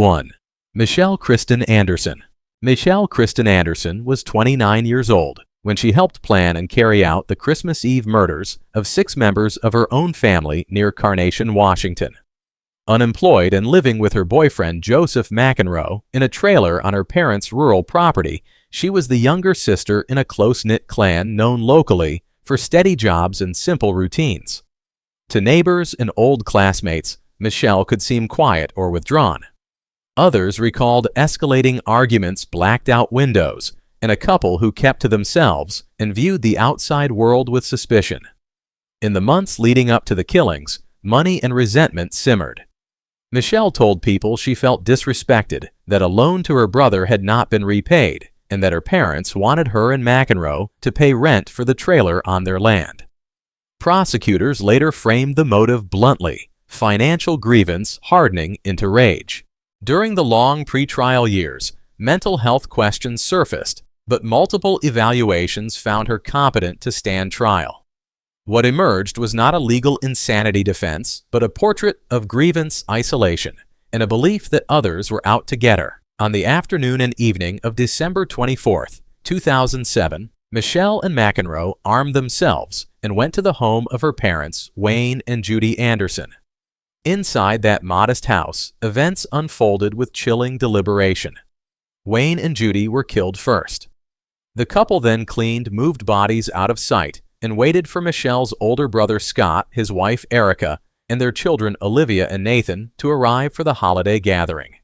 1. Michelle Kristen Anderson. Michelle Kristen Anderson was 29 years old when she helped plan and carry out the Christmas Eve murders of 6 members of her own family near Carnation, Washington. Unemployed and living with her boyfriend Joseph McEnroe in a trailer on her parents' rural property, she was the younger sister in a close-knit clan known locally for steady jobs and simple routines. To neighbors and old classmates, Michelle could seem quiet or withdrawn. Others recalled escalating arguments, blacked-out windows, and a couple who kept to themselves and viewed the outside world with suspicion. In the months leading up to the killings, money and resentment simmered. Michelle told people she felt disrespected, that a loan to her brother had not been repaid, and that her parents wanted her and McEnroe to pay rent for the trailer on their land. Prosecutors later framed the motive bluntly: financial grievance hardening into rage. During the long pretrial years, mental health questions surfaced, but multiple evaluations found her competent to stand trial. What emerged was not a legal insanity defense, but a portrait of grievance isolation and a belief that others were out to get her. On the afternoon and evening of December 24, 2007, Michelle and McEnroe armed themselves and went to the home of her parents, Wayne and Judy Anderson. Inside that modest house, events unfolded with chilling deliberation. Wayne and Judy were killed first. The couple then cleaned moved bodies out of sight and waited for Michelle's older brother Scott, his wife Erica, and their children Olivia and Nathan to arrive for the holiday gathering.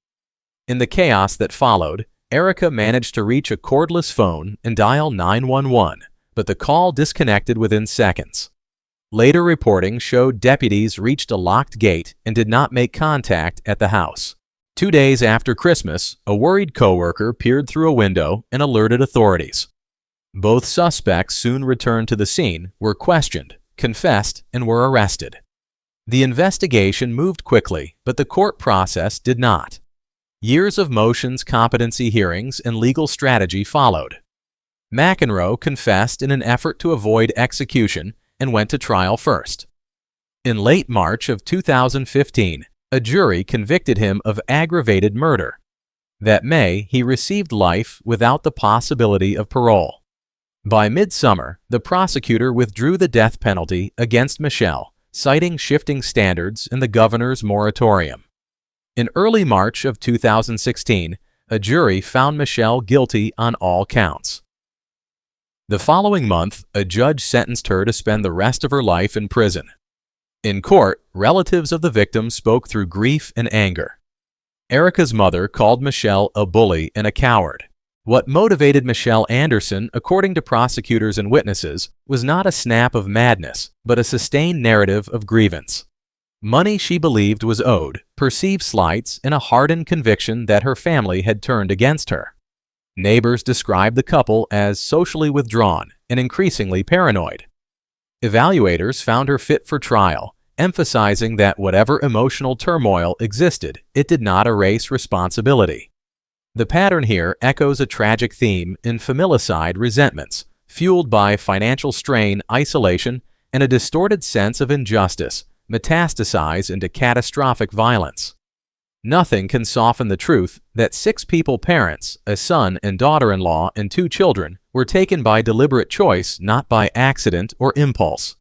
In the chaos that followed, Erica managed to reach a cordless phone and dial 911, but the call disconnected within seconds. Later reporting showed deputies reached a locked gate and did not make contact at the house. 2 days after Christmas, a worried coworker peered through a window and alerted authorities. Both suspects soon returned to the scene, were questioned, confessed, and were arrested. The investigation moved quickly, but the court process did not. Years of motions, competency hearings, and legal strategy followed. McEnroe confessed in an effort to avoid execution and went to trial first. In late March of 2015, a jury convicted him of aggravated murder. That May, he received life without the possibility of parole. By midsummer, the prosecutor withdrew the death penalty against Michelle, citing shifting standards in the governor's moratorium. In early March of 2016, a jury found Michelle guilty on all counts. The following month, a judge sentenced her to spend the rest of her life in prison. In court, relatives of the victim spoke through grief and anger. Erica's mother called Michelle a bully and a coward. What motivated Michelle Anderson, according to prosecutors and witnesses, was not a snap of madness, but a sustained narrative of grievance. Money she believed was owed, perceived slights, and a hardened conviction that her family had turned against her. Neighbors described the couple as socially withdrawn and increasingly paranoid. Evaluators found her fit for trial, emphasizing that whatever emotional turmoil existed, it did not erase responsibility. The pattern here echoes a tragic theme in familicide resentments, fueled by financial strain, isolation, and a distorted sense of injustice, metastasize into catastrophic violence. Nothing can soften the truth that 6 people parents, a son and daughter-in-law, and 2 children, were taken by deliberate choice, not by accident or impulse.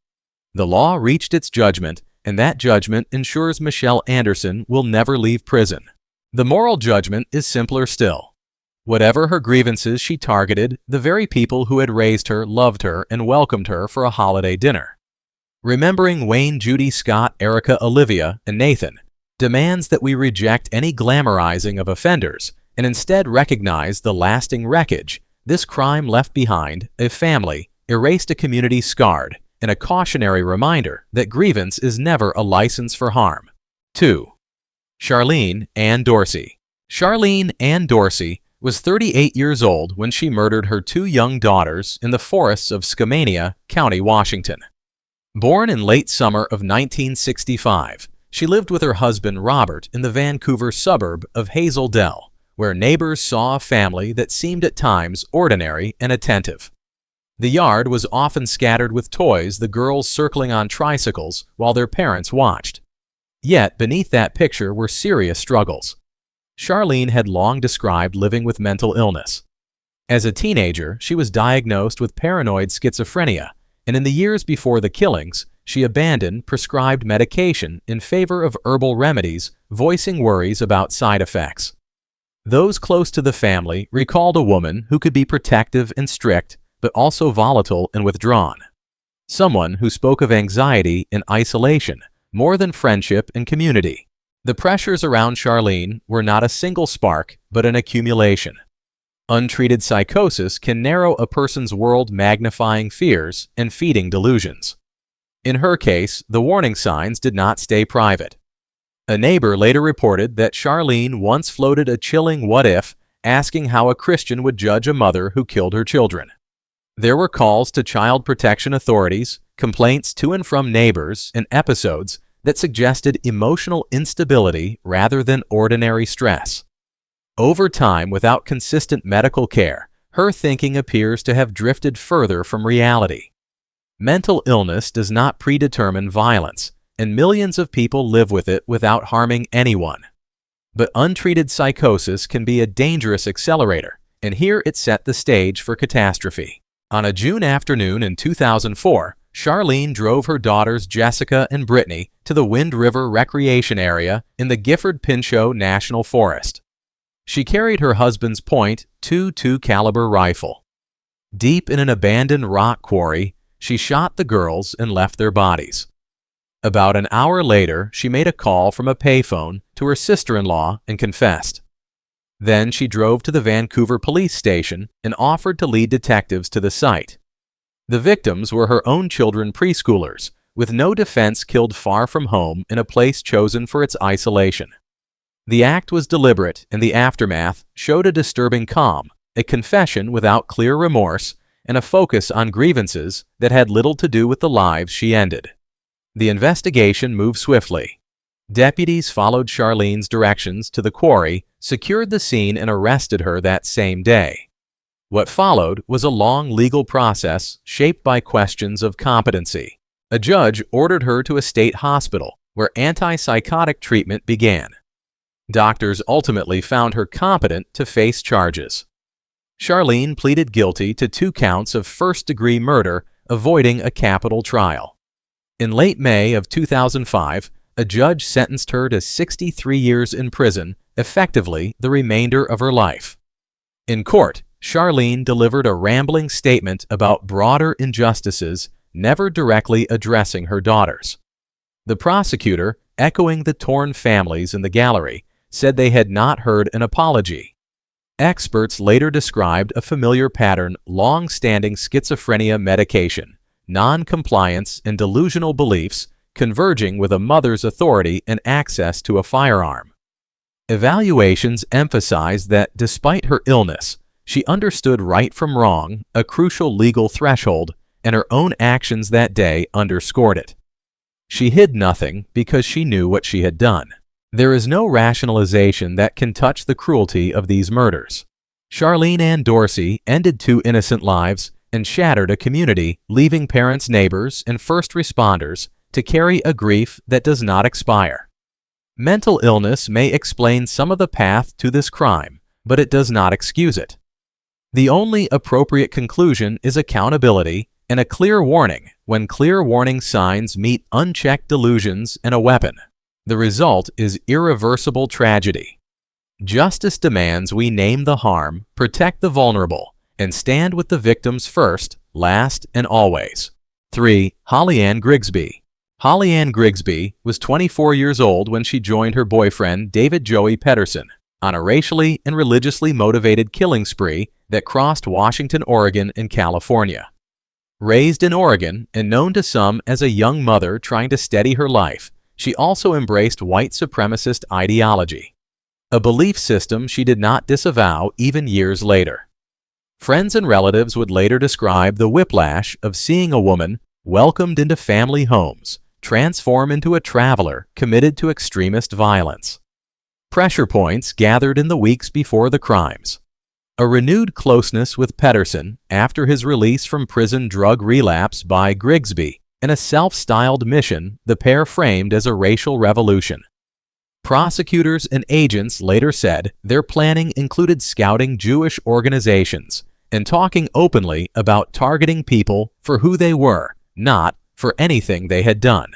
The law reached its judgment, and that judgment ensures Michelle Anderson will never leave prison. The moral judgment is simpler still. Whatever her grievances, she targeted the very people who had raised her, loved her, and welcomed her for a holiday dinner. Remembering Wayne, Judy, Scott, Erica, Olivia, and Nathan demands that we reject any glamorizing of offenders and instead recognize the lasting wreckage this crime left behind: a family, erased a community scarred, and a cautionary reminder that grievance is never a license for harm. 2. Charlene Ann Dorsey. Charlene Ann Dorsey was 38 years old when she murdered her 2 young daughters in the forests of Skamania County, Washington. Born in late summer of 1965, she lived with her husband Robert in the Vancouver suburb of Hazel Dell, where neighbors saw a family that seemed at times ordinary and attentive. The yard was often scattered with toys, the girls circling on tricycles while their parents watched. Yet beneath that picture were serious struggles. Charlene had long described living with mental illness. As a teenager, she was diagnosed with paranoid schizophrenia, and in the years before the killings, she abandoned prescribed medication in favor of herbal remedies, voicing worries about side effects. Those close to the family recalled a woman who could be protective and strict, but also volatile and withdrawn. Someone who spoke of anxiety and isolation more than friendship and community. The pressures around Charlene were not a single spark, but an accumulation. Untreated psychosis can narrow a person's world, magnifying fears and feeding delusions. In her case, the warning signs did not stay private. A neighbor later reported that Charlene once floated a chilling what-if, asking how a Christian would judge a mother who killed her children. There were calls to child protection authorities, complaints to and from neighbors, and episodes that suggested emotional instability rather than ordinary stress. Over time, without consistent medical care, her thinking appears to have drifted further from reality. Mental illness does not predetermine violence, and millions of people live with it without harming anyone. But untreated psychosis can be a dangerous accelerator, and here it set the stage for catastrophe. On a June afternoon in 2004, Charlene drove her daughters Jessica and Brittany to the Wind River Recreation Area in the Gifford-Pinchot National Forest. She carried her husband's .22 caliber rifle. Deep in an abandoned rock quarry, she shot the girls and left their bodies. About an hour later, she made a call from a payphone to her sister-in-law and confessed. Then she drove to the Vancouver police station and offered to lead detectives to the site. The victims were her own children, preschoolers, with no defense, killed far from home in a place chosen for its isolation. The act was deliberate, and the aftermath showed a disturbing calm, a confession without clear remorse, and a focus on grievances that had little to do with the lives she ended. The investigation moved swiftly. Deputies followed Charlene's directions to the quarry, secured the scene, and arrested her that same day. What followed was a long legal process shaped by questions of competency. A judge ordered her to a state hospital, where antipsychotic treatment began. Doctors ultimately found her competent to face charges. Charlene pleaded guilty to 2 counts of first-degree murder, avoiding a capital trial. In late May of 2005, a judge sentenced her to 63 years in prison, effectively the remainder of her life. In court, Charlene delivered a rambling statement about broader injustices, never directly addressing her daughters. The prosecutor, echoing the torn families in the gallery, said they had not heard an apology. Experts later described a familiar pattern: long-standing schizophrenia medication, non-compliance, and delusional beliefs converging with a mother's authority and access to a firearm. Evaluations emphasized that despite her illness, she understood right from wrong, a crucial legal threshold, and her own actions that day underscored it. She hid nothing because she knew what she had done. There is no rationalization that can touch the cruelty of these murders. Charlene Dorsey ended 2 innocent lives and shattered a community, leaving parents, neighbors, and first responders to carry a grief that does not expire. Mental illness may explain some of the path to this crime, but it does not excuse it. The only appropriate conclusion is accountability and a clear warning when clear warning signs meet unchecked delusions and a weapon. The result is irreversible tragedy. Justice demands we name the harm, protect the vulnerable, and stand with the victims first, last, and always. 3. Hollyanne Griggsby. Hollyanne Griggsby was 24 years old when she joined her boyfriend David Joey Pedersen on a racially and religiously motivated killing spree that crossed Washington, Oregon, and California. Raised in Oregon and known to some as a young mother trying to steady her life, she also embraced white supremacist ideology, a belief system she did not disavow even years later. Friends and relatives would later describe the whiplash of seeing a woman welcomed into family homes transform into a traveler committed to extremist violence. Pressure points gathered in the weeks before the crimes. A renewed closeness with Pedersen after his release from prison, drug relapse by Griggsby, and a self-styled mission the pair framed as a racial revolution. Prosecutors and agents later said their planning included scouting Jewish organizations and talking openly about targeting people for who they were, not for anything they had done.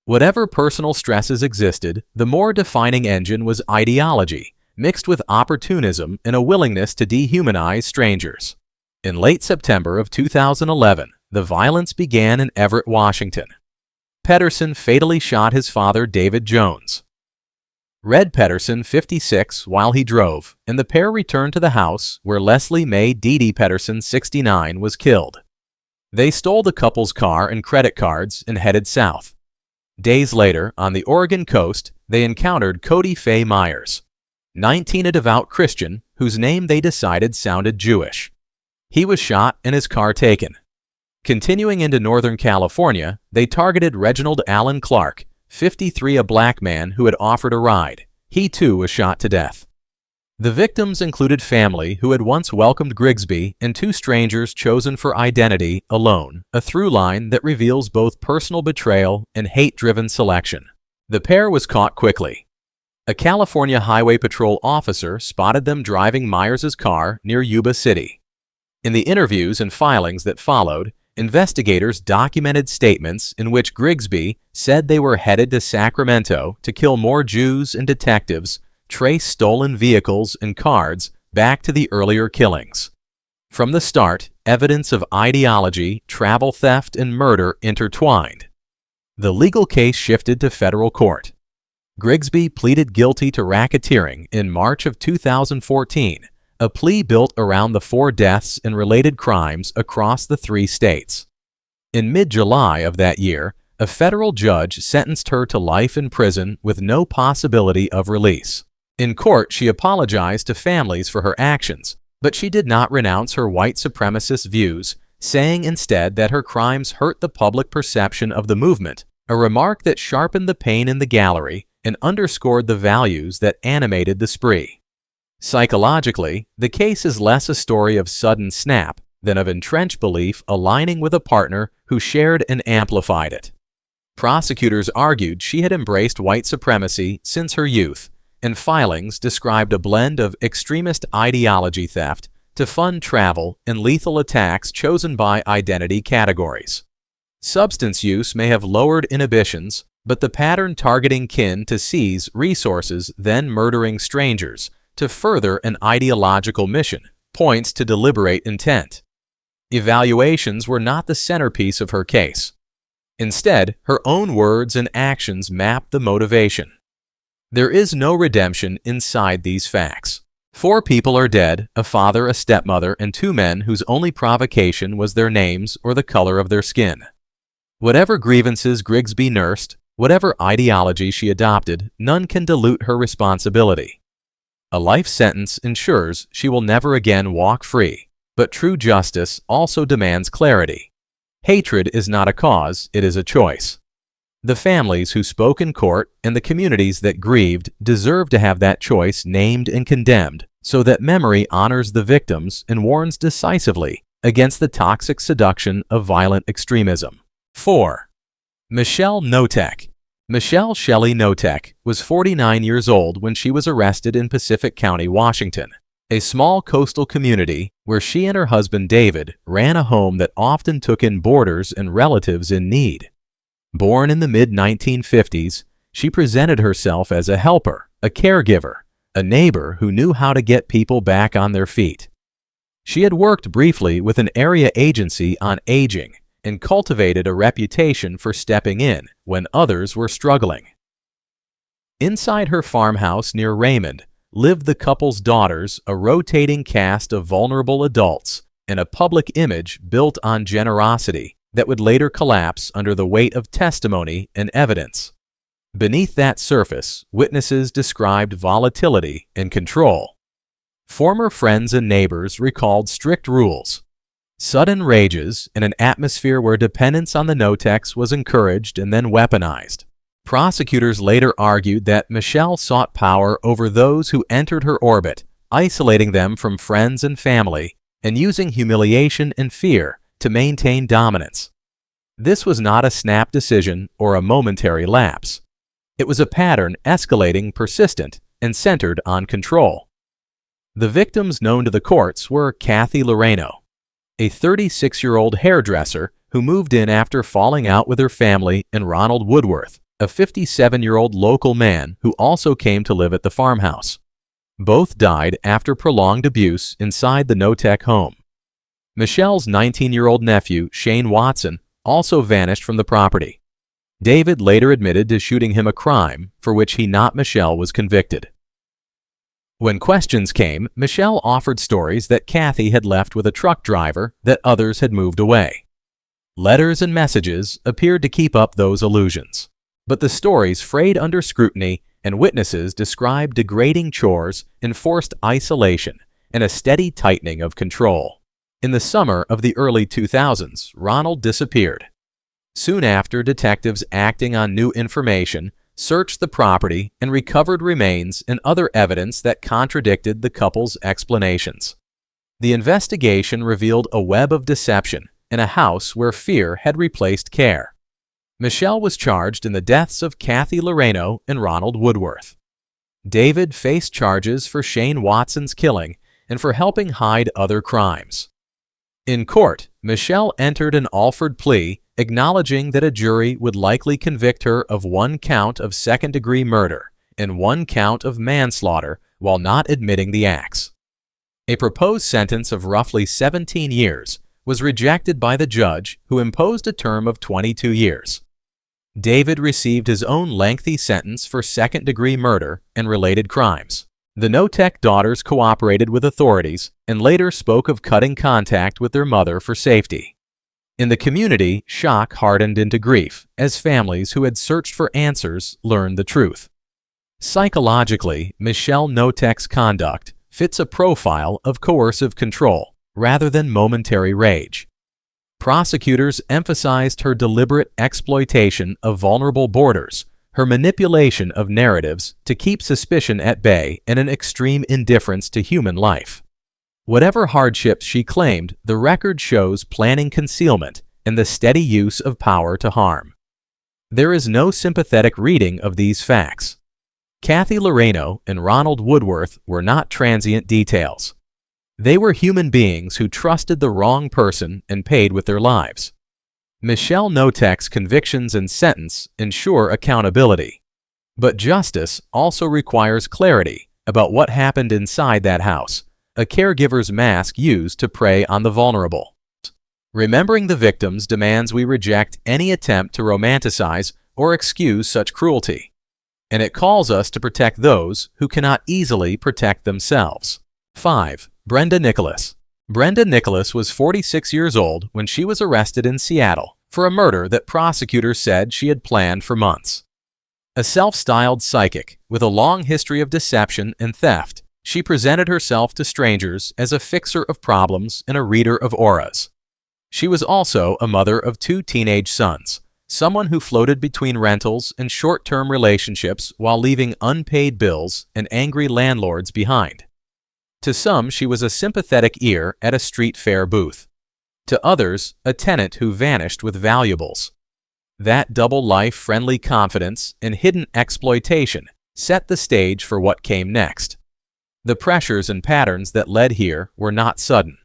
Whatever personal stresses existed, the more defining engine was ideology, mixed with opportunism and a willingness to dehumanize strangers. In late September of 2011, the violence began in Everett, Washington. Pedersen fatally shot his father, David Jones. Red Pedersen, 56, while he drove, and the pair returned to the house where Leslie Mae Dee Pedersen, 69, was killed. They stole the couple's car and credit cards and headed south. Days later, on the Oregon coast, they encountered Cody Faye Myers, 19, a devout Christian whose name they decided sounded Jewish. He was shot and his car taken. Continuing into Northern California, they targeted Reginald Allen Clark, 53, a black man who had offered a ride. He too was shot to death. The victims included family who had once welcomed Griggsby and two strangers chosen for identity alone, a through line that reveals both personal betrayal and hate-driven selection. The pair was caught quickly. A California Highway Patrol officer spotted them driving Myers' car near Yuba City. In the interviews and filings that followed, investigators documented statements in which Griggsby said they were headed to Sacramento to kill more Jews, and detectives traced stolen vehicles and cards back to the earlier killings. From the start, evidence of ideology, travel theft, and murder intertwined. The legal case shifted to federal court. Griggsby pleaded guilty to racketeering in March of 2014, a plea built around the 4 deaths and related crimes across the 3 states. In mid-July of that year, a federal judge sentenced her to life in prison with no possibility of release. In court, she apologized to families for her actions, but she did not renounce her white supremacist views, saying instead that her crimes hurt the public perception of the movement, a remark that sharpened the pain in the gallery and underscored the values that animated the spree. Psychologically, the case is less a story of sudden snap than of entrenched belief aligning with a partner who shared and amplified it. Prosecutors argued she had embraced white supremacy since her youth, and filings described a blend of extremist ideology theft to fund travel and lethal attacks chosen by identity categories. Substance use may have lowered inhibitions, but the pattern targeting kin to seize resources, then murdering strangers to further an ideological mission points to deliberate intent. Evaluations were not the centerpiece of her case. Instead, her own words and actions mapped the motivation. There is no redemption inside these facts. 4 people are dead, a father, a stepmother, and 2 men whose only provocation was their names or the color of their skin. Whatever grievances Griggsby nursed, whatever ideology she adopted, none can dilute her responsibility. A life sentence ensures she will never again walk free, but true justice also demands clarity. Hatred is not a cause, it is a choice. The families who spoke in court and the communities that grieved deserve to have that choice named and condemned so that memory honors the victims and warns decisively against the toxic seduction of violent extremism. 4. Michelle Knotek. Michelle Shelley Knotek was 49 years old when she was arrested in Pacific County, Washington, a small coastal community where she and her husband David ran a home that often took in boarders and relatives in need. Born in the mid-1950s, she presented herself as a helper, a caregiver, a neighbor who knew how to get people back on their feet. She had worked briefly with an area agency on aging and cultivated a reputation for stepping in when others were struggling. Inside her farmhouse near Raymond lived the couple's daughters, a rotating cast of vulnerable adults, and a public image built on generosity that would later collapse under the weight of testimony and evidence. Beneath that surface, witnesses described volatility and control. Former friends and neighbors recalled strict rules, sudden rages, and an atmosphere where dependence on the Knoteks was encouraged and then weaponized. Prosecutors later argued that Michelle sought power over those who entered her orbit, isolating them from friends and family, and using humiliation and fear to maintain dominance. This was not a snap decision or a momentary lapse. It was a pattern escalating, persistent, and centered on control. The victims known to the courts were Kathy Loreno, a 36-year-old hairdresser who moved in after falling out with her family, and Ronald Woodworth, a 57-year-old local man who also came to live at the farmhouse. Both died after prolonged abuse inside the Knotek home. Michelle's 19-year-old nephew, Shane Watson, also vanished from the property. David later admitted to shooting him, a crime for which he, not Michelle, was convicted. When questions came, Michelle offered stories that Kathy had left with a truck driver, that others had moved away. Letters and messages appeared to keep up those illusions. But the stories frayed under scrutiny, and witnesses described degrading chores, enforced isolation, and a steady tightening of control. In the summer of the early 2000s, Ronald disappeared. Soon after, detectives acting on new information searched the property and recovered remains and other evidence that contradicted the couple's explanations. The investigation revealed a web of deception in a house where fear had replaced care. Michelle was charged in the deaths of Kathy Loreno and Ronald Woodworth. David faced charges for Shane Watson's killing and for helping hide other crimes. In court, Michelle entered an offered plea, acknowledging that a jury would likely convict her of 1 count of second-degree murder and 1 count of manslaughter while not admitting the acts. A proposed sentence of roughly 17 years was rejected by the judge, who imposed a term of 22 years. David received his own lengthy sentence for second-degree murder and related crimes. The Knotek daughters cooperated with authorities and later spoke of cutting contact with their mother for safety. In the community, shock hardened into grief as families who had searched for answers learned the truth. Psychologically, Michelle Knotek's conduct fits a profile of coercive control rather than momentary rage. Prosecutors emphasized her deliberate exploitation of vulnerable boarders, her manipulation of narratives to keep suspicion at bay, and an extreme indifference to human life. Whatever hardships she claimed, the record shows planning concealment and the steady use of power to harm. There is no sympathetic reading of these facts. Kathy Loreno and Ronald Woodworth were not transient details. They were human beings who trusted the wrong person and paid with their lives. Michelle Knotek's convictions and sentence ensure accountability. But justice also requires clarity about what happened inside that house, a caregiver's mask used to prey on the vulnerable. Remembering the victims demands we reject any attempt to romanticize or excuse such cruelty. And it calls us to protect those who cannot easily protect themselves. 5. Brenda Nicholas. Brenda Nicholas was 46 years old when she was arrested in Seattle for a murder that prosecutors said she had planned for months. A self-styled psychic with a long history of deception and theft, she presented herself to strangers as a fixer of problems and a reader of auras. She was also a mother of 2 teenage sons, someone who floated between rentals and short-term relationships while leaving unpaid bills and angry landlords behind. To some, she was a sympathetic ear at a street fair booth. To others, a tenant who vanished with valuables. That double life, friendly confidence and hidden exploitation set the stage for what came next. The pressures and patterns that led here were not sudden.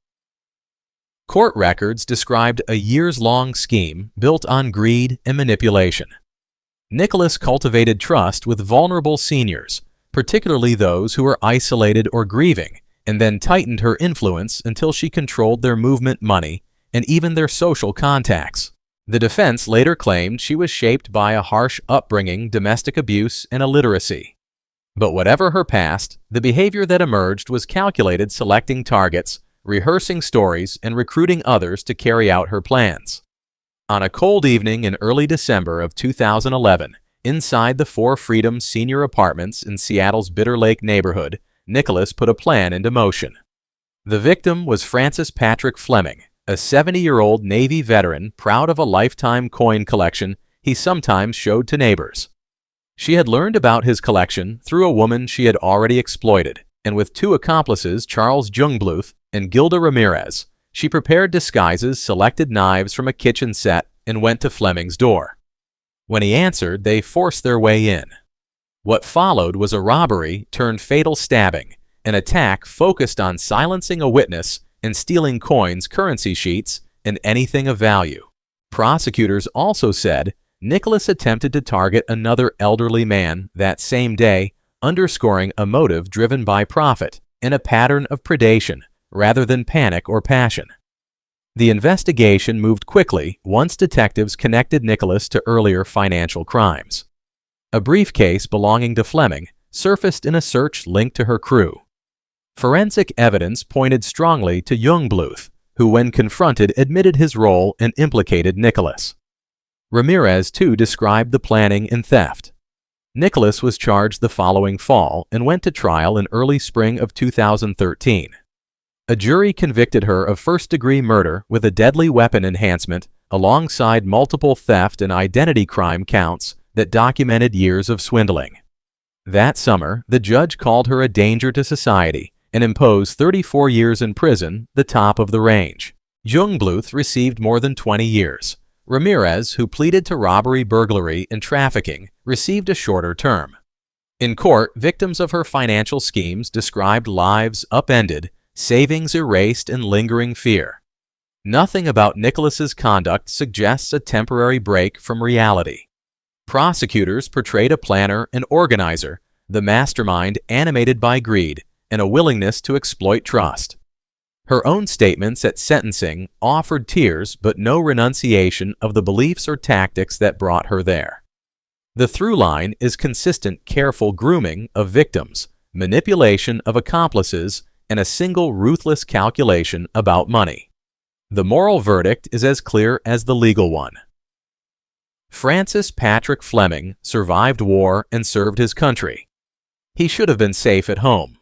Court records described a years-long scheme built on greed and manipulation. Nicholas cultivated trust with vulnerable seniors, particularly those who were isolated or grieving, and then tightened her influence until she controlled their movement, money, and even their social contacts. The defense later claimed she was shaped by a harsh upbringing, domestic abuse, and illiteracy. But whatever her past, the behavior that emerged was calculated, selecting targets, rehearsing stories, and recruiting others to carry out her plans. On a cold evening in early December of 2011, inside the Four Freedoms Senior Apartments in Seattle's Bitter Lake neighborhood, Nicholas put a plan into motion. The victim was Francis Patrick Fleming, a 70-year-old Navy veteran proud of a lifetime coin collection he sometimes showed to neighbors. She had learned about his collection through a woman she had already exploited, and with 2 accomplices, Charles Jungbluth and Gilda Ramirez, she prepared disguises, selected knives from a kitchen set, and went to Fleming's door. When he answered, they forced their way in. What followed was a robbery turned fatal stabbing, an attack focused on silencing a witness and stealing coins, currency sheets, and anything of value. Prosecutors also said Nicholas attempted to target another elderly man that same day, underscoring a motive driven by profit and a pattern of predation rather than panic or passion. The investigation moved quickly once detectives connected Nicholas to earlier financial crimes. A briefcase belonging to Fleming surfaced in a search linked to her crew. Forensic evidence pointed strongly to Jungbluth, who when confronted admitted his role and implicated Nicholas. Ramirez too described the planning and theft. Nicholas was charged the following fall and went to trial in early spring of 2013. A jury convicted her of first-degree murder with a deadly weapon enhancement alongside multiple theft and identity crime counts that documented years of swindling. That summer, the judge called her a danger to society and imposed 34 years in prison, the top of the range. Jungbluth received more than 20 years. Ramirez, who pleaded to robbery, burglary, and trafficking, received a shorter term. In court, victims of her financial schemes described lives upended, savings erased, and lingering fear. Nothing about Nicholas's conduct suggests a temporary break from reality. Prosecutors portrayed a planner and organizer, the mastermind animated by greed and a willingness to exploit trust. Her own statements at sentencing offered tears but no renunciation of the beliefs or tactics that brought her there. The through line is consistent, careful grooming of victims, manipulation of accomplices, and a single ruthless calculation about money. The moral verdict is as clear as the legal one. Francis Patrick Fleming survived war and served his country. He should have been safe at home.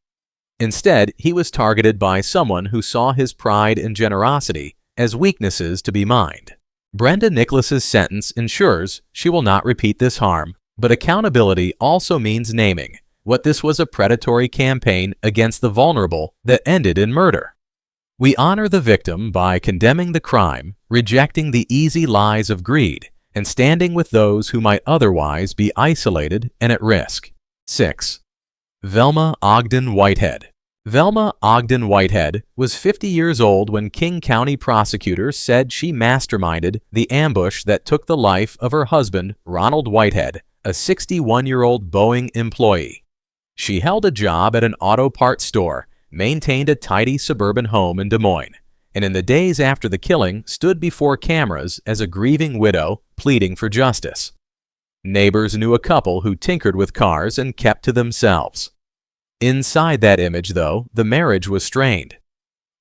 Instead, he was targeted by someone who saw his pride and generosity as weaknesses to be mined. Brenda Nicholas's sentence ensures she will not repeat this harm, but accountability also means naming what this was: a predatory campaign against the vulnerable that ended in murder. We honor the victim by condemning the crime, rejecting the easy lies of greed, and standing with those who might otherwise be isolated and at risk. 6. Velma Ogden-Whitehead. Velma Ogden-Whitehead was 50 years old when King County prosecutors said she masterminded the ambush that took the life of her husband, Ronald Whitehead, a 61-year-old Boeing employee. She held a job at an auto parts store, maintained a tidy suburban home in Des Moines, and in the days after the killing stood before cameras as a grieving widow pleading for justice. Neighbors knew a couple who tinkered with cars and kept to themselves. Inside that image, though, the marriage was strained.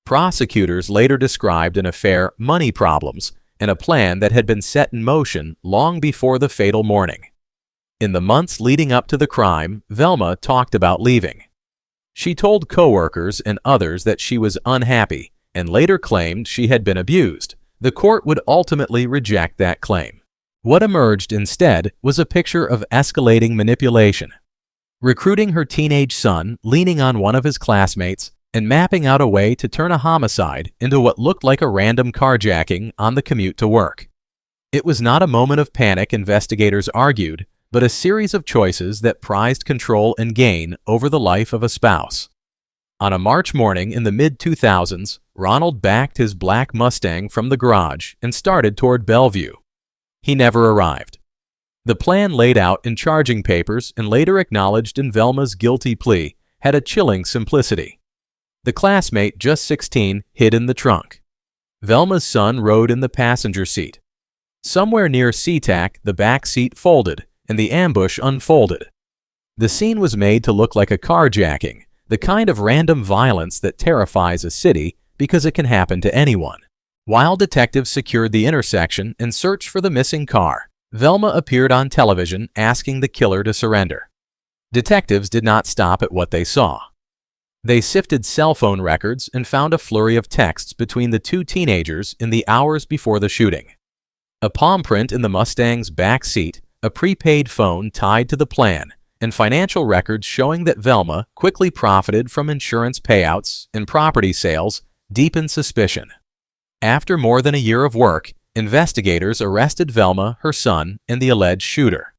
Prosecutors later described an affair, money problems, and a plan that had been set in motion long before the fatal morning. In the months leading up to the crime, Velma talked about leaving. She told coworkers and others that she was unhappy and later claimed she had been abused. The court would ultimately reject that claim. What emerged instead was a picture of escalating manipulation. Recruiting her teenage son, leaning on one of his classmates, and mapping out a way to turn a homicide into what looked like a random carjacking on the commute to work. It was not a moment of panic, investigators argued, but a series of choices that prized control and gain over the life of a spouse. On a March morning in the mid-2000s, Ronald backed his black Mustang from the garage and started toward Bellevue. He never arrived. The plan laid out in charging papers and later acknowledged in Velma's guilty plea had a chilling simplicity. The classmate, just 16, hid in the trunk. Velma's son rode in the passenger seat. Somewhere near SeaTac, the back seat folded and the ambush unfolded. The scene was made to look like a carjacking, the kind of random violence that terrifies a city because it can happen to anyone. While detectives secured the intersection and searched for the missing car, Velma appeared on television asking the killer to surrender. Detectives did not stop at what they saw. They sifted cell phone records and found a flurry of texts between the two teenagers in the hours before the shooting. A palm print in the Mustang's back seat, a prepaid phone tied to the plan, and financial records showing that Velma quickly profited from insurance payouts and property sales deepened suspicion. After more than a year of work, investigators arrested Velma, her son, and the alleged shooter.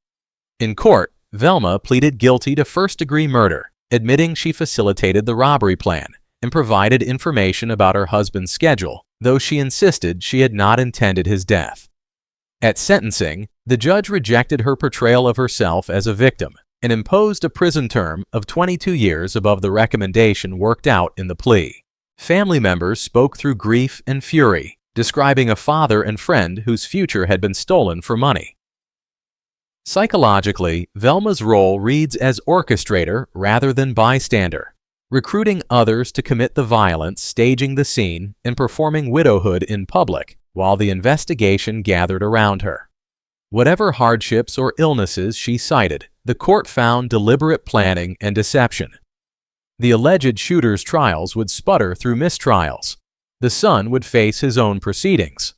In court, Velma pleaded guilty to first-degree murder, admitting she facilitated the robbery plan and provided information about her husband's schedule, though she insisted she had not intended his death. At sentencing, the judge rejected her portrayal of herself as a victim and imposed a prison term of 22 years above the recommendation worked out in the plea. Family members spoke through grief and fury, describing a father and friend whose future had been stolen for money. Psychologically, Velma's role reads as orchestrator rather than bystander, recruiting others to commit the violence, staging the scene, and performing widowhood in public while the investigation gathered around her. Whatever hardships or illnesses she cited, the court found deliberate planning and deception. The alleged shooter's trials would sputter through mistrials. The son would face his own proceedings.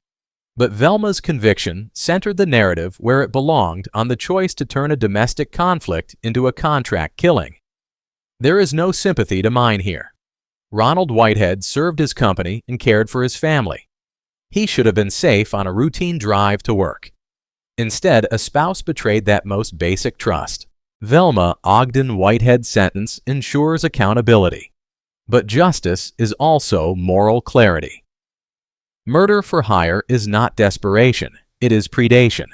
But Velma's conviction centered the narrative where it belonged, on the choice to turn a domestic conflict into a contract killing. There is no sympathy to mine here. Ronald Whitehead served his company and cared for his family. He should have been safe on a routine drive to work. Instead, a spouse betrayed that most basic trust. Velma Ogden-Whitehead's sentence ensures accountability. But justice is also moral clarity. Murder for hire is not desperation, it is predation.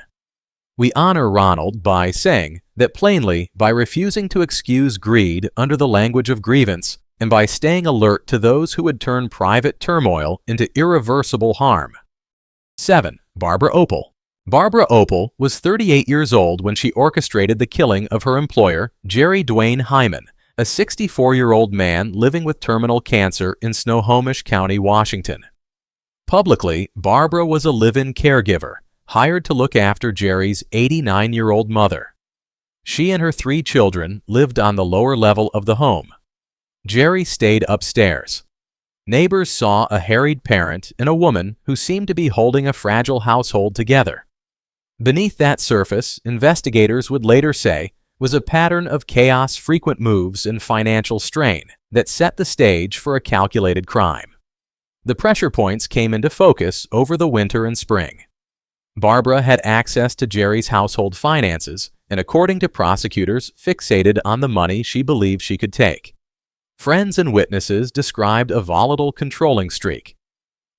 We honor Ronald by saying that plainly, by refusing to excuse greed under the language of grievance, and by staying alert to those who would turn private turmoil into irreversible harm. 7. Barbara Opel. Barbara Opel was 38 years old when she orchestrated the killing of her employer, Jerry Dwayne Hyman, a 64-year-old man living with terminal cancer in Snohomish County, Washington. Publicly, Barbara was a live-in caregiver, hired to look after Jerry's 89-year-old mother. She and her 3 children lived on the lower level of the home. Jerry stayed upstairs. Neighbors saw a harried parent and a woman who seemed to be holding a fragile household together. Beneath that surface, investigators would later say, was a pattern of chaos, frequent moves, and financial strain that set the stage for a calculated crime. The pressure points came into focus over the winter and spring. Barbara had access to Jerry's household finances and, according to prosecutors, fixated on the money she believed she could take. Friends and witnesses described a volatile, controlling streak.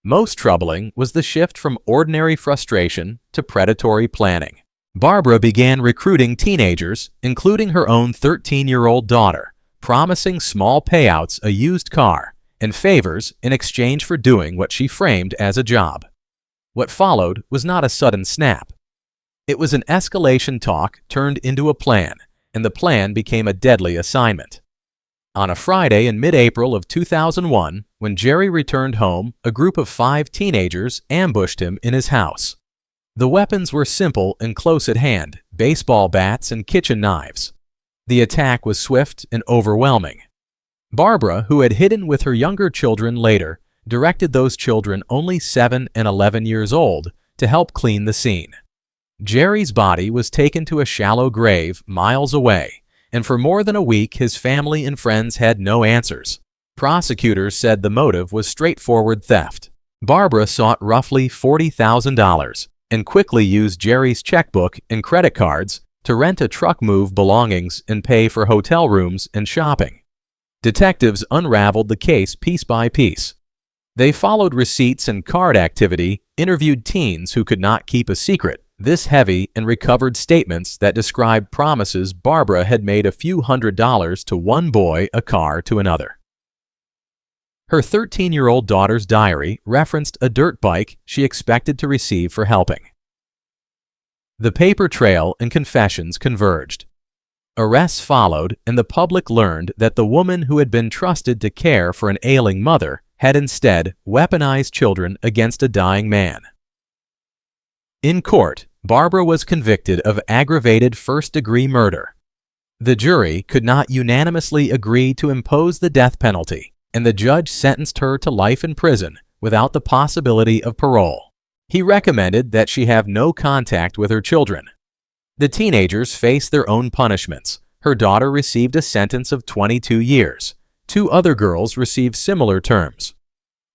Most troubling was the shift from ordinary frustration to predatory planning. Barbara began recruiting teenagers, including her own 13-year-old daughter, promising small payouts, a used car, and favors in exchange for doing what she framed as a job. What followed was not a sudden snap. It was an escalation talk turned into a plan, and the plan became a deadly assignment. On a Friday in mid-April of 2001, when Jerry returned home, a group of 5 teenagers ambushed him in his house. The weapons were simple and close at hand, baseball bats and kitchen knives. The attack was swift and overwhelming. Barbara, who had hidden with her younger children later, directed those children, only 7 and 11 years old, to help clean the scene. Jerry's body was taken to a shallow grave miles away, and for more than a week his family and friends had no answers. Prosecutors said the motive was straightforward theft. Barbara sought roughly $40,000 and quickly used Jerry's checkbook and credit cards to rent a truck, move belongings, and pay for hotel rooms and shopping. Detectives unraveled the case piece by piece. They followed receipts and card activity, interviewed teens who could not keep a secret this heavy, and recovered statements that described promises Barbara had made, a few $100s to one boy, a car to another. Her 13-year-old daughter's diary referenced a dirt bike she expected to receive for helping. The paper trail and confessions converged. Arrests followed, and the public learned that the woman who had been trusted to care for an ailing mother had instead weaponized children against a dying man. In court, Barbara was convicted of aggravated first-degree murder. The jury could not unanimously agree to impose the death penalty, and the judge sentenced her to life in prison without the possibility of parole. He recommended that she have no contact with her children. The teenagers faced their own punishments. Her daughter received a sentence of 22 years. 2 other girls received similar terms.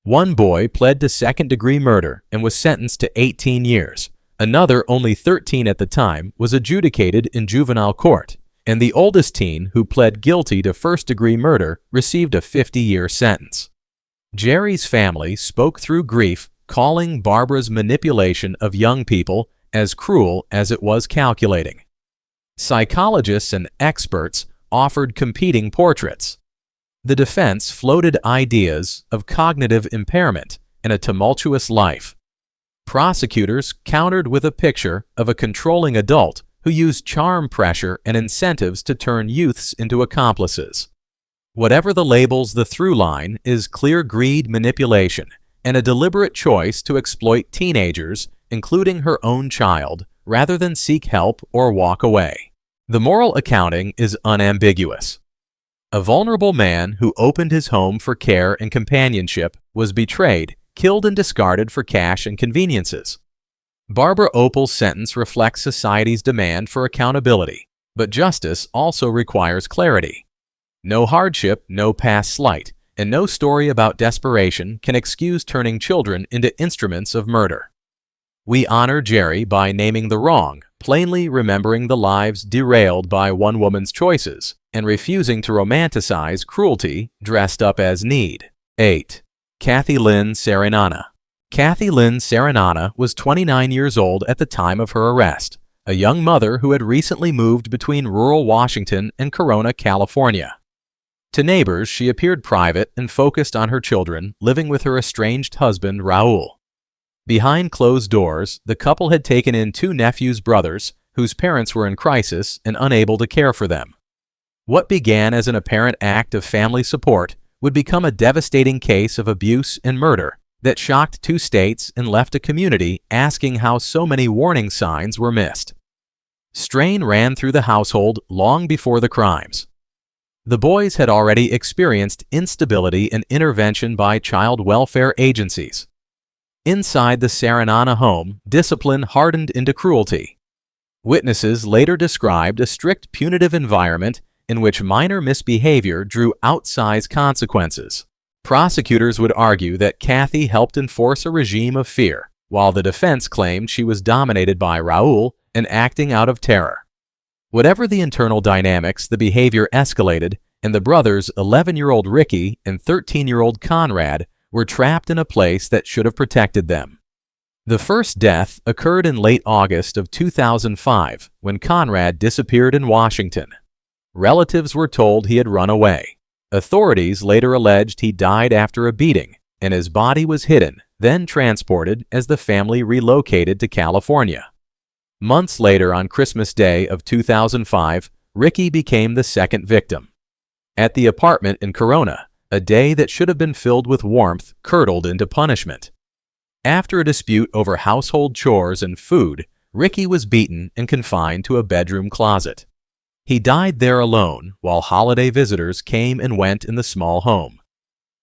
One boy pled to second-degree murder and was sentenced to 18 years. Another, only 13 at the time, was adjudicated in juvenile court, and the oldest teen, who pled guilty to first-degree murder, received a 50-year sentence. Jerry's family spoke through grief, calling Barbara's manipulation of young people as cruel as it was calculating. Psychologists and experts offered competing portraits. The defense floated ideas of cognitive impairment and a tumultuous life. Prosecutors countered with a picture of a controlling adult who used charm, pressure, and incentives to turn youths into accomplices. Whatever the labels, the through line is clear greed, manipulation, and a deliberate choice to exploit teenagers, including her own child, rather than seek help or walk away. The moral accounting is unambiguous. A vulnerable man who opened his home for care and companionship was betrayed, killed, and discarded for cash and conveniences. Barbara Opel's sentence reflects society's demand for accountability, but justice also requires clarity. No hardship, no past slight, and no story about desperation can excuse turning children into instruments of murder. We honor Jerry by naming the wrong, plainly remembering the lives derailed by one woman's choices, and refusing to romanticize cruelty dressed up as need. 8. Kathy Lynn Sarinana. Kathy Lynn Sarinana was 29 years old at the time of her arrest, a young mother who had recently moved between rural Washington and Corona, California. To neighbors, she appeared private and focused on her children, living with her estranged husband, Raul. Behind closed doors, the couple had taken in 2 nephews' brothers, whose parents were in crisis and unable to care for them. What began as an apparent act of family support would become a devastating case of abuse and murder that shocked 2 states and left a community asking how so many warning signs were missed. Strain ran through the household long before the crimes. The boys had already experienced instability and intervention by child welfare agencies. Inside the Sarinana home, discipline hardened into cruelty. Witnesses later described a strict punitive environment in which minor misbehavior drew outsized consequences. Prosecutors would argue that Kathy helped enforce a regime of fear, while the defense claimed she was dominated by Raul and acting out of terror. Whatever the internal dynamics, the behavior escalated, and the brothers, 11-year-old Ricky and 13-year-old Conrad, were trapped in a place that should have protected them. The first death occurred in late August of 2005 when Conrad disappeared in Washington. Relatives were told he had run away. Authorities later alleged he died after a beating, and his body was hidden, then transported as the family relocated to California. Months later, on Christmas Day of 2005, Ricky became the second victim. At the apartment in Corona, a day that should have been filled with warmth curdled into punishment. After a dispute over household chores and food, Ricky was beaten and confined to a bedroom closet. He died there alone while holiday visitors came and went in the small home.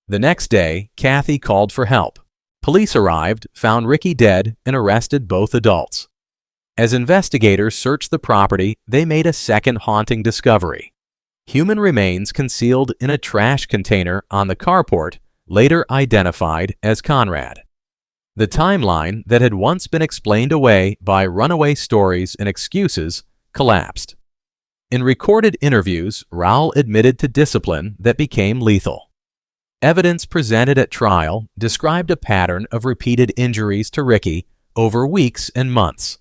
The next day, Kathy called for help. Police arrived, found Ricky dead, and arrested both adults. As investigators searched the property, they made a second haunting discovery. Human remains concealed in a trash container on the carport, later identified as Conrad. The timeline that had once been explained away by runaway stories and excuses collapsed. In recorded interviews, Raul admitted to discipline that became lethal. Evidence presented at trial described a pattern of repeated injuries to Ricky over weeks and months.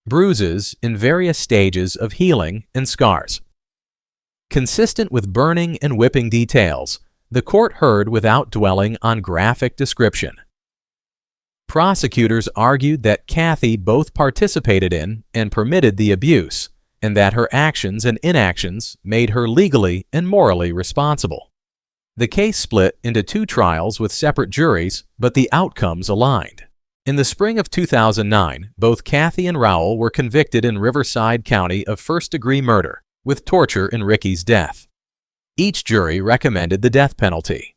Bruises in various stages of healing and scars. Consistent with burning and whipping details, the court heard without dwelling on graphic description. Prosecutors argued that Kathy both participated in and permitted the abuse, and that her actions and inactions made her legally and morally responsible. The case split into 2 trials with separate juries, but the outcomes aligned. In the spring of 2009, both Kathy and Raul were convicted in Riverside County of first-degree murder, with torture in Ricky's death. Each jury recommended the death penalty.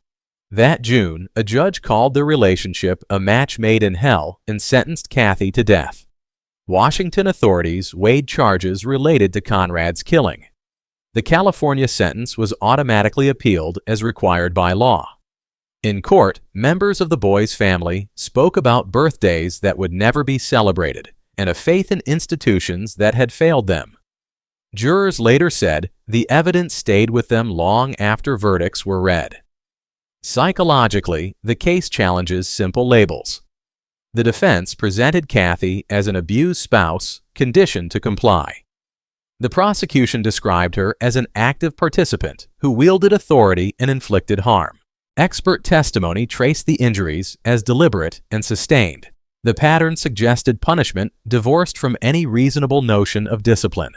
That June, a judge called their relationship a match made in hell and sentenced Kathy to death. Washington authorities weighed charges related to Conrad's killing. The California sentence was automatically appealed as required by law. In court, members of the boys' family spoke about birthdays that would never be celebrated and a faith in institutions that had failed them. Jurors later said the evidence stayed with them long after verdicts were read. Psychologically, the case challenges simple labels. The defense presented Kathy as an abused spouse, conditioned to comply. The prosecution described her as an active participant who wielded authority and inflicted harm. Expert testimony traced the injuries as deliberate and sustained. The pattern suggested punishment divorced from any reasonable notion of discipline.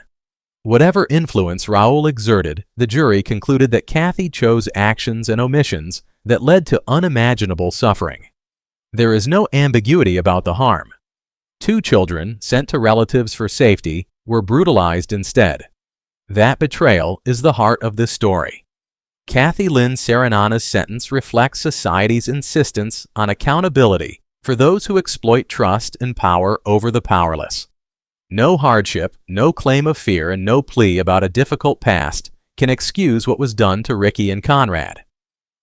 Whatever influence Raoul exerted, the jury concluded that Kathy chose actions and omissions that led to unimaginable suffering. There is no ambiguity about the harm. 2 children, sent to relatives for safety, were brutalized instead. That betrayal is the heart of this story. Kathy Lynn Sarinana's sentence reflects society's insistence on accountability for those who exploit trust and power over the powerless. No hardship, no claim of fear, and no plea about a difficult past can excuse what was done to Ricky and Conrad.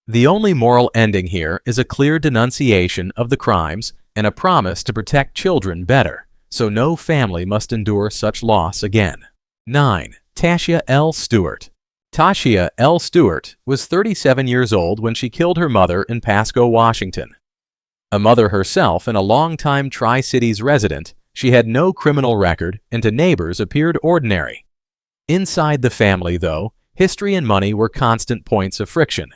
The only moral ending here is a clear denunciation of the crimes and a promise to protect children better, so no family must endure such loss again. 9. Tashia L. Stewart. Tashia L. Stewart was 37 years old when she killed her mother in Pasco, Washington. A mother herself and a longtime Tri-Cities resident, she had no criminal record and to neighbors appeared ordinary. Inside the family, though, history and money were constant points of friction.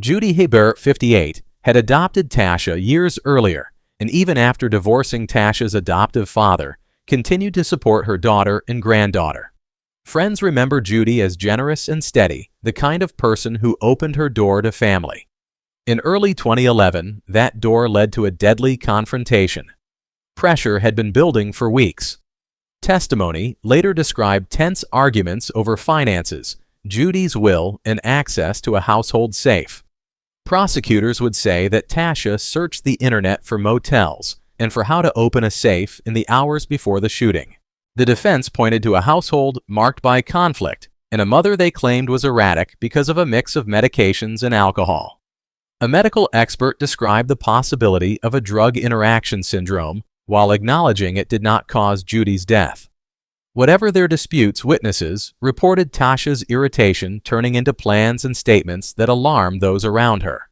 Judy Hebert, 58, had adopted Tashia years earlier, and even after divorcing Tashia's adoptive father, continued to support her daughter and granddaughter. Friends remember Judy as generous and steady, the kind of person who opened her door to family. In early 2011, that door led to a deadly confrontation. Pressure had been building for weeks. Testimony later described tense arguments over finances, Judy's will, and access to a household safe. Prosecutors would say that Tashia searched the internet for motels and for how to open a safe in the hours before the shooting. The defense pointed to a household marked by conflict and a mother they claimed was erratic because of a mix of medications and alcohol. A medical expert described the possibility of a drug interaction syndrome while acknowledging it did not cause Judy's death. Whatever their disputes, witnesses reported Tashia's irritation turning into plans and statements that alarmed those around her.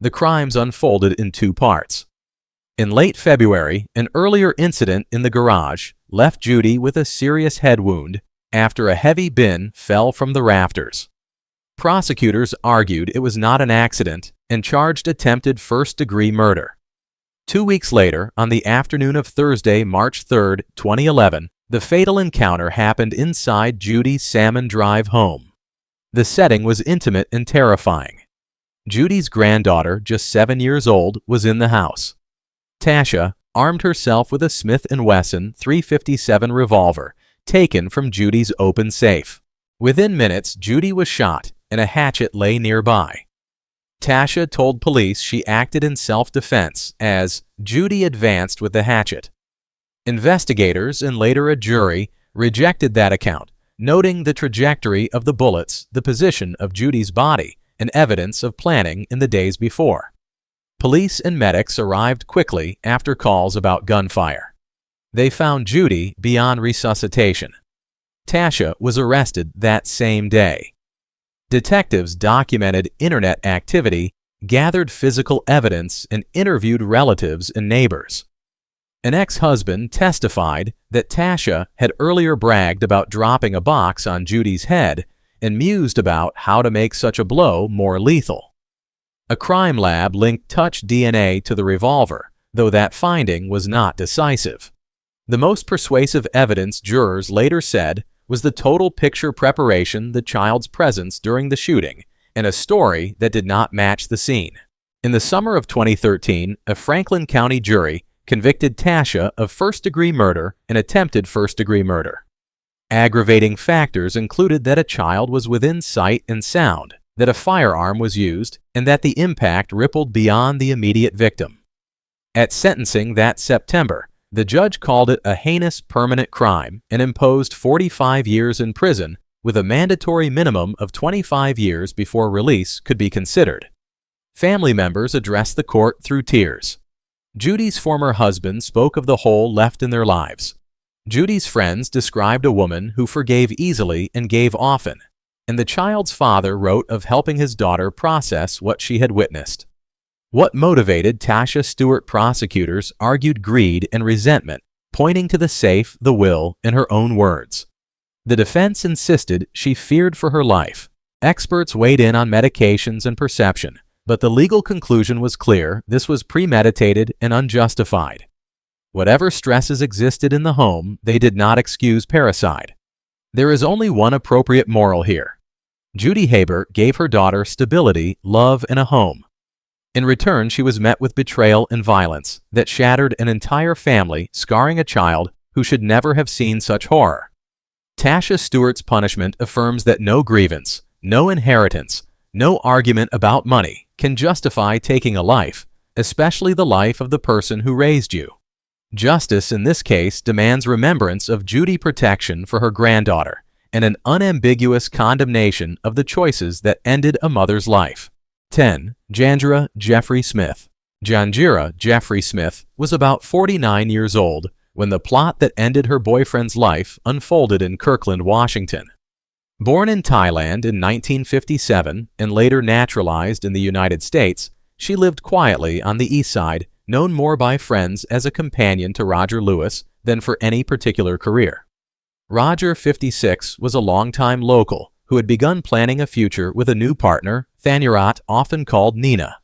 The crimes unfolded in 2 parts. In late February, an earlier incident in the garage left Judy with a serious head wound after a heavy bin fell from the rafters. Prosecutors argued it was not an accident and charged attempted first-degree murder. 2 weeks later, on the afternoon of Thursday, March 3, 2011, the fatal encounter happened inside Judy's Salmon Drive home. The setting was intimate and terrifying. Judy's granddaughter, just 7 years old, was in the house. Tashia armed herself with a Smith & Wesson .357 revolver taken from Judy's open safe. Within minutes, Judy was shot and a hatchet lay nearby. Tashia told police she acted in self-defense as Judy advanced with the hatchet. Investigators and later a jury rejected that account, noting the trajectory of the bullets, the position of Judy's body, and evidence of planning in the days before. Police and medics arrived quickly after calls about gunfire. They found Judy beyond resuscitation. Tashia was arrested that same day. Detectives documented internet activity, gathered physical evidence, and interviewed relatives and neighbors. An ex-husband testified that Tashia had earlier bragged about dropping a box on Judy's head and mused about how to make such a blow more lethal. A crime lab linked touch DNA to the revolver, though that finding was not decisive. The most persuasive evidence, jurors later said, was the total picture preparation, the child's presence during the shooting, and a story that did not match the scene. In the summer of 2013, a Franklin County jury convicted Tashia of first-degree murder and attempted first-degree murder. Aggravating factors included that a child was within sight and sound, that a firearm was used, and that the impact rippled beyond the immediate victim. At sentencing that September, the judge called it a heinous permanent crime and imposed 45 years in prison with a mandatory minimum of 25 years before release could be considered. Family members addressed the court through tears. Judy's former husband spoke of the hole left in their lives. Judy's friends described a woman who forgave easily and gave often, and the child's father wrote of helping his daughter process what she had witnessed. What motivated Tashia Stewart prosecutors argued greed and resentment, pointing to the safe, the will, in her own words. The defense insisted she feared for her life. Experts weighed in on medications and perception, but the legal conclusion was clear: this was premeditated and unjustified. Whatever stresses existed in the home, they did not excuse parricide. There is only one appropriate moral here. Judy Habert gave her daughter stability, love, and a home. In return, she was met with betrayal and violence that shattered an entire family, scarring a child who should never have seen such horror. Tashia Stewart's punishment affirms that no grievance, no inheritance, no argument about money can justify taking a life, especially the life of the person who raised you. Justice in this case demands remembrance of Judy, protection for her granddaughter, and an unambiguous condemnation of the choices that ended a mother's life. 10. Janjira Jeffrey Smith. Janjira Jeffrey Smith was about 49 years old when the plot that ended her boyfriend's life unfolded in Kirkland, Washington. Born in Thailand in 1957 and later naturalized in the United States, she lived quietly on the East Side, known more by friends as a companion to Roger Lewis than for any particular career. Roger, 56, was a longtime local who had begun planning a future with a new partner, Thanurat, often called Nina.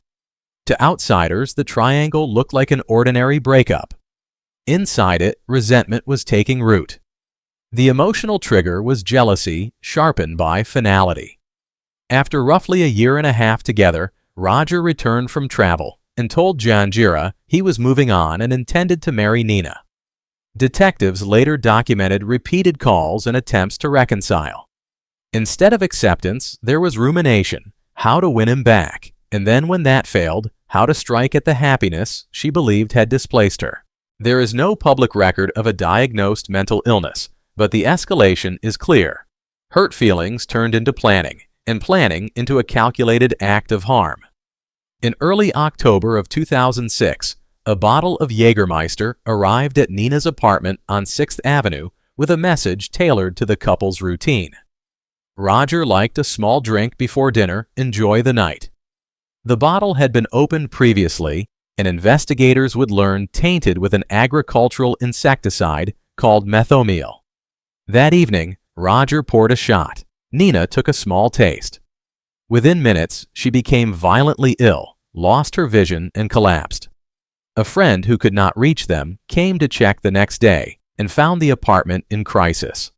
To outsiders, the triangle looked like an ordinary breakup. Inside it, resentment was taking root. The emotional trigger was jealousy, sharpened by finality. After roughly a year and a half together, Roger returned from travel and told Janjira he was moving on and intended to marry Nina. Detectives later documented repeated calls and attempts to reconcile. Instead of acceptance, there was rumination, how to win him back, and then when that failed, how to strike at the happiness she believed had displaced her. There is no public record of a diagnosed mental illness, but the escalation is clear. Hurt feelings turned into planning, and planning into a calculated act of harm. In early October of 2006, a bottle of Jägermeister arrived at Nina's apartment on 6th Avenue with a message tailored to the couple's routine. Roger liked a small drink before dinner, enjoy the night. The bottle had been opened previously, and investigators would learn tainted with an agricultural insecticide called methomyl. That evening, Roger poured a shot. Nina took a small taste. Within minutes, she became violently ill, lost her vision, and collapsed. A friend who could not reach them came to check the next day and found the apartment in crisis.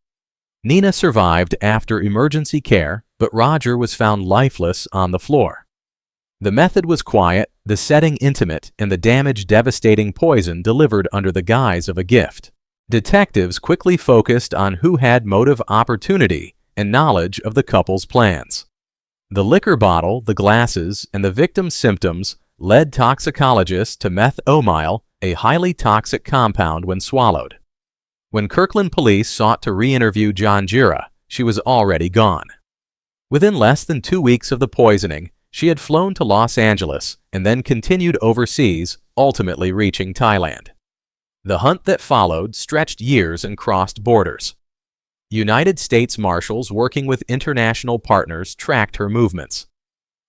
Nina survived after emergency care, but Roger was found lifeless on the floor. The method was quiet, the setting intimate, and the damage devastating poison delivered under the guise of a gift. Detectives quickly focused on who had motive, opportunity, and knowledge of the couple's plans. The liquor bottle, the glasses, and the victim's symptoms led toxicologists to methomyl, a highly toxic compound when swallowed. When Kirkland police sought to re-interview Janjira, she was already gone. Within less than 2 weeks of the poisoning, she had flown to Los Angeles and then continued overseas, ultimately reaching Thailand. The hunt that followed stretched years and crossed borders. United States Marshals working with international partners tracked her movements.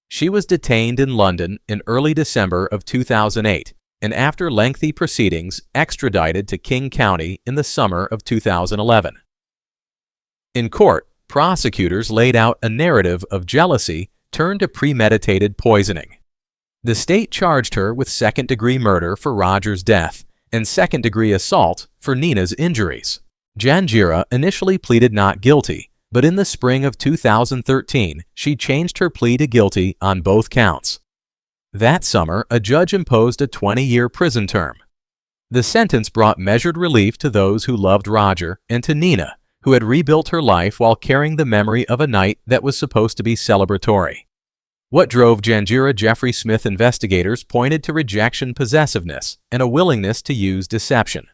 She was detained in London in early December of 2008 and after lengthy proceedings extradited to King County in the summer of 2011. In court, prosecutors laid out a narrative of jealousy turned to premeditated poisoning. The state charged her with second-degree murder for Roger's death and second-degree assault for Nina's injuries. Janjira initially pleaded not guilty, but in the spring of 2013, she changed her plea to guilty on both counts. That summer, a judge imposed a 20-year prison term. The sentence brought measured relief to those who loved Roger and to Nina, who had rebuilt her life while carrying the memory of a night that was supposed to be celebratory. What drove Janjira Jeffrey Smith investigators pointed to rejection, possessiveness, and a willingness to use deception.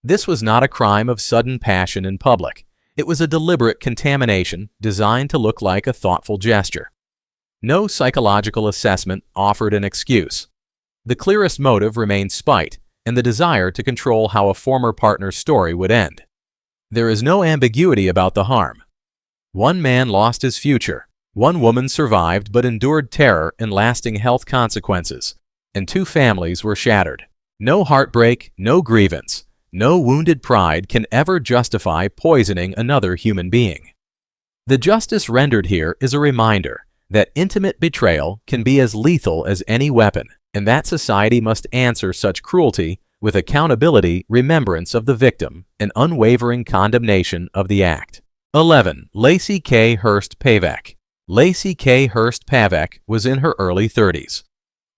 This was not a crime of sudden passion in public. It was a deliberate contamination designed to look like a thoughtful gesture. No psychological assessment offered an excuse. The clearest motive remained spite, and the desire to control how a former partner's story would end. There is no ambiguity about the harm. One man lost his future, one woman survived but endured terror and lasting health consequences, and two families were shattered. No heartbreak, no grievance, no wounded pride can ever justify poisoning another human being. The justice rendered here is a reminder that intimate betrayal can be as lethal as any weapon, and that society must answer such cruelty with accountability, remembrance of the victim, and unwavering condemnation of the act. 11. Lacy K. Hurst-Pavek. Lacy K. Hurst-Pavek was in her early 30s.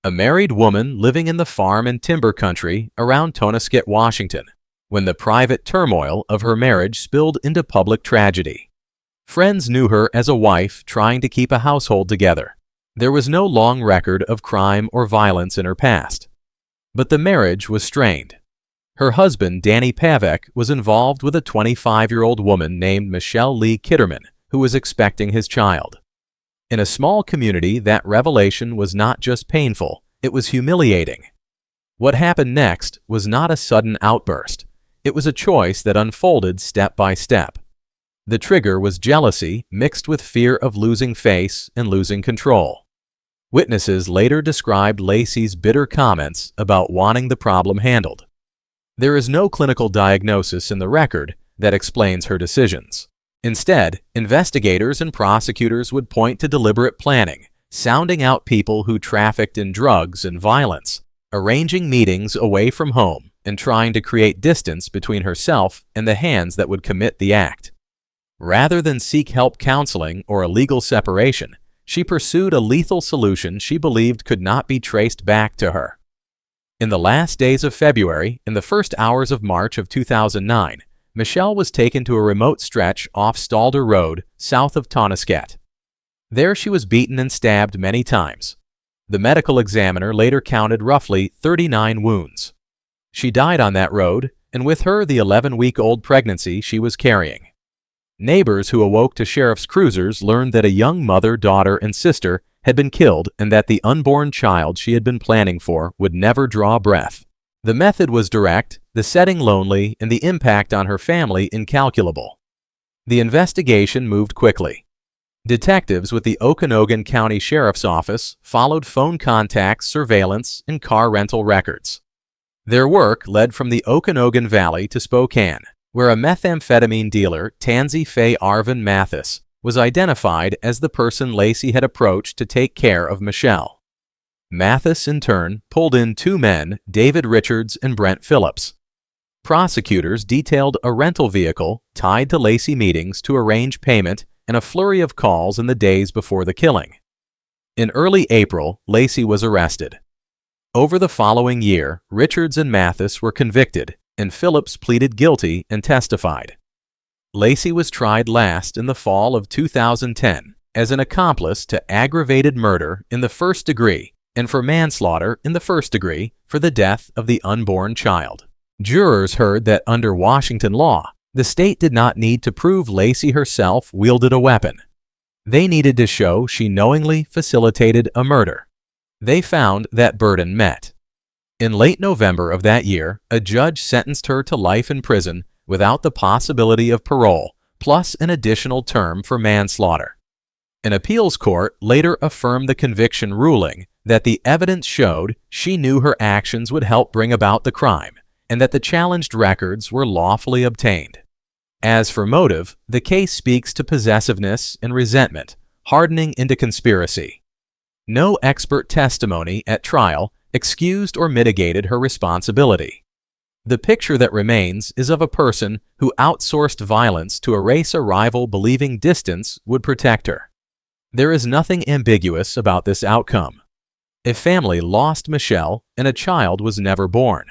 A married woman living in the farm and timber country around Knotek, Washington, when the private turmoil of her marriage spilled into public tragedy. Friends knew her as a wife trying to keep a household together. There was no long record of crime or violence in her past. But the marriage was strained. Her husband, Danny Pavek, was involved with a 25-year-old woman named Michelle Lee Kitterman, who was expecting his child. In a small community, that revelation was not just painful, it was humiliating. What happened next was not a sudden outburst. It was a choice that unfolded step by step. The trigger was jealousy mixed with fear of losing face and losing control. Witnesses later described Lacy's bitter comments about wanting the problem handled. There is no clinical diagnosis in the record that explains her decisions. Instead, investigators and prosecutors would point to deliberate planning, sounding out people who trafficked in drugs and violence, arranging meetings away from home, and trying to create distance between herself and the hands that would commit the act. Rather than seek help counseling or a legal separation, she pursued a lethal solution she believed could not be traced back to her. In the last days of February and the first hours of March of 2009, Michelle was taken to a remote stretch off Stalder Road, south of Knotek. There she was beaten and stabbed many times. The medical examiner later counted roughly 39 wounds. She died on that road, and with her the 11-week-old pregnancy she was carrying. Neighbors who awoke to sheriff's cruisers learned that a young mother, daughter, and sister had been killed and that the unborn child she had been planning for would never draw breath. The method was direct, the setting lonely, and the impact on her family incalculable. The investigation moved quickly. Detectives with the Okanogan County Sheriff's Office followed phone contacts, surveillance, and car rental records. Their work led from the Okanogan Valley to Spokane, where a methamphetamine dealer, Tansy Faye Arvin Mathis, was identified as the person Lacy had approached to take care of Michelle. Mathis, in turn, pulled in two men, David Richards and Brent Phillips. Prosecutors detailed a rental vehicle tied to Lacy meetings to arrange payment and a flurry of calls in the days before the killing. In early April, Lacy was arrested. Over the following year, Richards and Mathis were convicted, and Phillips pleaded guilty and testified. Lacy was tried last in the fall of 2010 as an accomplice to aggravated murder in the first degree and for manslaughter in the first degree for the death of the unborn child. Jurors heard that under Washington law, the state did not need to prove Lacy herself wielded a weapon. They needed to show she knowingly facilitated a murder. They found that burden met. In late November of that year, a judge sentenced her to life in prison without the possibility of parole, plus an additional term for manslaughter. An appeals court later affirmed the conviction, ruling that the evidence showed she knew her actions would help bring about the crime, and that the challenged records were lawfully obtained. As for motive, the case speaks to possessiveness and resentment, hardening into conspiracy. No expert testimony at trial excused or mitigated her responsibility. The picture that remains is of a person who outsourced violence to erase a rival, believing distance would protect her. There is nothing ambiguous about this outcome. A family lost Michelle, and a child was never born.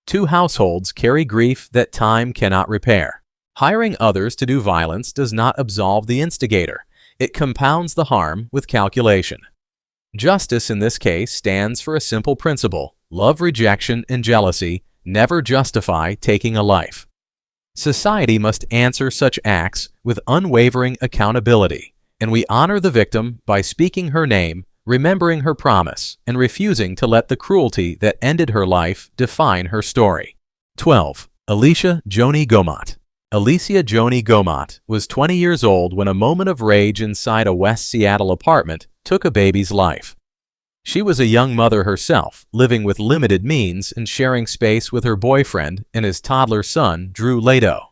Two households carry grief that time cannot repair. Hiring others to do violence does not absolve the instigator. It compounds the harm with calculation. Justice in this case stands for a simple principle: love, rejection, and jealousy never justify taking a life. Society must answer such acts with unwavering accountability, and we honor the victim by speaking her name, remembering her promise and refusing to let the cruelty that ended her life define her story. 12. Alicia Gumat. Alicia Gumat was 20 years old when a moment of rage inside a West Seattle apartment took a baby's life. She was a young mother herself, living with limited means and sharing space with her boyfriend and his toddler son, Drew Lato.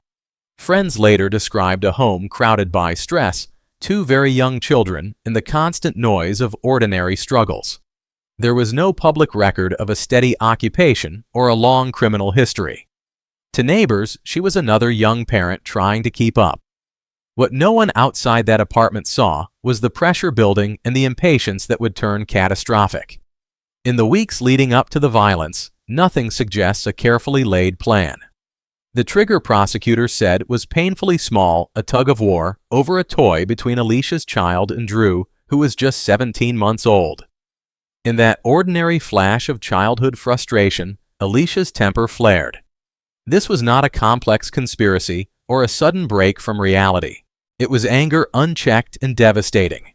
Friends later described a home crowded by stress, two very young children, and the constant noise of ordinary struggles. There was no public record of a steady occupation or a long criminal history. To neighbors, she was another young parent trying to keep up. What no one outside that apartment saw was the pressure building and the impatience that would turn catastrophic. In the weeks leading up to the violence, nothing suggests a carefully laid plan. The trigger, prosecutor said, was painfully small, a tug-of-war over a toy between Alicia's child and Drew, who was just 17 months old. In that ordinary flash of childhood frustration, Alicia's temper flared. This was not a complex conspiracy or a sudden break from reality. It was anger unchecked and devastating.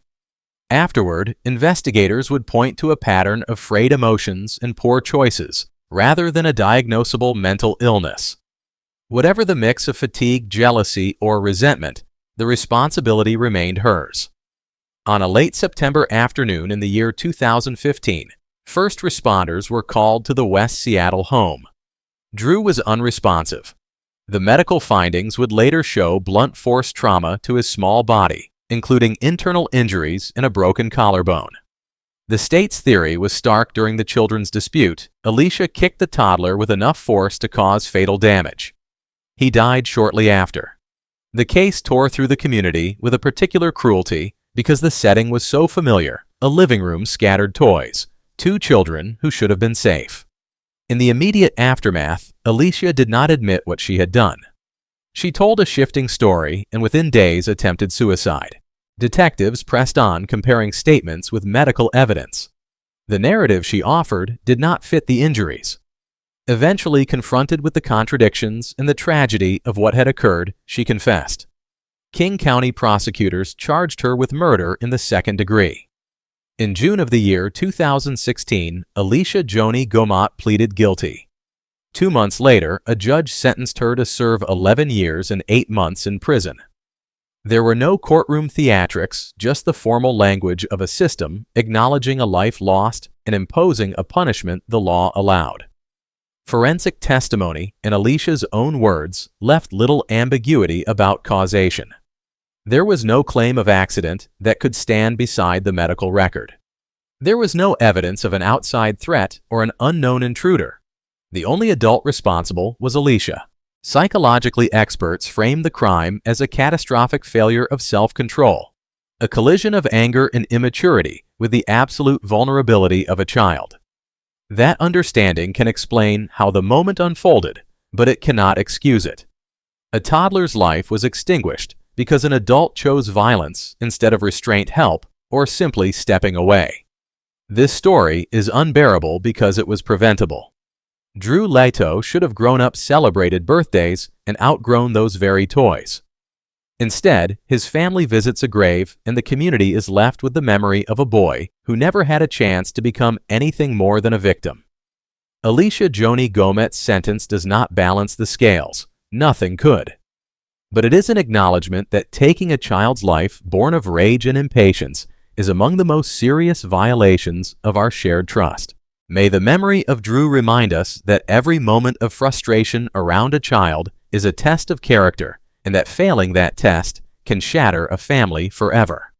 Afterward, investigators would point to a pattern of frayed emotions and poor choices, rather than a diagnosable mental illness. Whatever the mix of fatigue, jealousy, or resentment, the responsibility remained hers. On a late September afternoon in the year 2015, first responders were called to the West Seattle home. Drew was unresponsive. The medical findings would later show blunt force trauma to his small body, including internal injuries and a broken collarbone. The state's theory was stark during the children's dispute. Alicia kicked the toddler with enough force to cause fatal damage. He died shortly after. The case tore through the community with a particular cruelty because the setting was so familiar: a living room, scattered toys, two children who should have been safe. In the immediate aftermath, Alicia did not admit what she had done. She told a shifting story and within days attempted suicide. Detectives pressed on, comparing statements with medical evidence. The narrative she offered did not fit the injuries. Eventually confronted with the contradictions and the tragedy of what had occurred, she confessed. King County prosecutors charged her with murder in the second degree. In June of the year 2016, Alicia Gumat pleaded guilty. 2 months later, a judge sentenced her to serve 11 years and 8 months in prison. There were no courtroom theatrics, just the formal language of a system acknowledging a life lost and imposing a punishment the law allowed. Forensic testimony, in Alicia's own words, left little ambiguity about causation. There was no claim of accident that could stand beside the medical record. There was no evidence of an outside threat or an unknown intruder. The only adult responsible was Alicia. Psychologically, experts framed the crime as a catastrophic failure of self-control, a collision of anger and immaturity with the absolute vulnerability of a child. That understanding can explain how the moment unfolded, but it cannot excuse it. A toddler's life was extinguished because an adult chose violence instead of restraint, help, or simply stepping away. This story is unbearable because it was preventable. Drew Lato should have grown up, celebrated birthdays, and outgrown those very toys. Instead, his family visits a grave and the community is left with the memory of a boy who never had a chance to become anything more than a victim. Alicia Gumat's sentence does not balance the scales. Nothing could. But it is an acknowledgement that taking a child's life born of rage and impatience is among the most serious violations of our shared trust. May the memory of Drew remind us that every moment of frustration around a child is a test of character, and that failing that test can shatter a family forever.